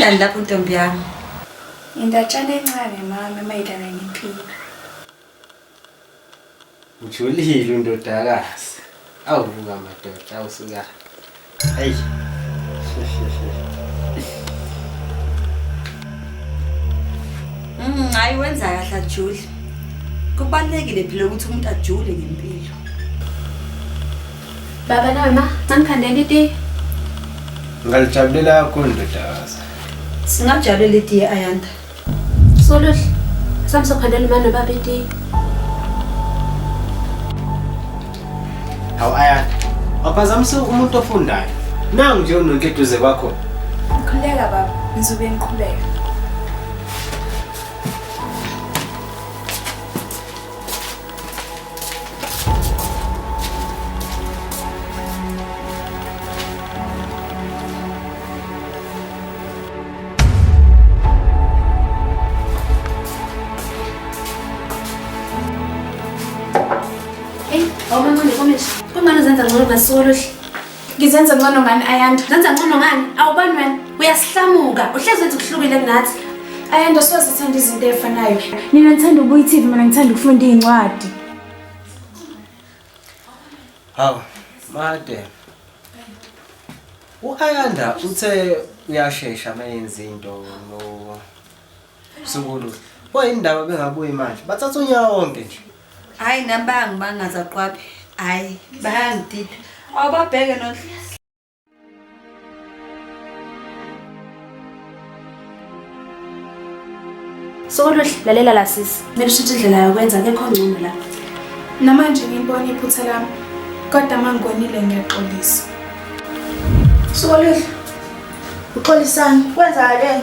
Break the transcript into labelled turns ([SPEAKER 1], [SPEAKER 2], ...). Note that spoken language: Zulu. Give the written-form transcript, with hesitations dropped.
[SPEAKER 1] Kunjani lapho ntombi yami?
[SPEAKER 2] Indatshana encane mama emayelana nempilo.
[SPEAKER 3] Ujulile undodakazi. Awuvuka madoda awusuka. Hey.
[SPEAKER 1] Hayi wenza kahle ajule. Kubalekile phela ukuthi umuntu ajule ngempilo.
[SPEAKER 4] Baba nawe ma, ngikhandela iti.
[SPEAKER 3] Ngalijabulela kakhulu ndodakazi.
[SPEAKER 1] Singajabulela iti Ayanda.
[SPEAKER 4] Soluhle. Samsokhandela manje baba iti.
[SPEAKER 3] Hawu Ayanda. Waphazamisa umuntu ofundayo. Nangu nje unonkeduze kwakho.
[SPEAKER 2] Ngikhuleka baba, ngizobe ngiqhubeka.
[SPEAKER 4] Hey, awumama ngikomesha. Kungani zenza ngcono ngasoluhle?
[SPEAKER 2] Ngizenza ngcono ngani Ayanda?
[SPEAKER 4] Zenza ngcono ngani? Awubani wena? Uyahlamuka. Uhlezi wenza ukuhlukile kunathi.
[SPEAKER 2] Ayanda siwazithanda izinto ezifanayo. Nina ngithanda ukubuka iTV, mina ngithanda ukufunda izincwadi.
[SPEAKER 3] Hawu, made. Ayanda uthe uyashesha mayenza into no Sukulu. Indaba bengabuyi manje. Bathatha unyawo wonke nje.
[SPEAKER 1] Hayi nambanga bangaza qwaphe. Hayi bayangidida. Awubabheke no.
[SPEAKER 4] Soluhle lalela la sisi. Mele ushintshe indlela yokwenza ngekho ngcono la.
[SPEAKER 2] Namanje ngiyibona iphutha lami. Kodwa mangigonile ngiyaxolisa.
[SPEAKER 4] Soluhle. Uxolisani? Kwenzakaleni?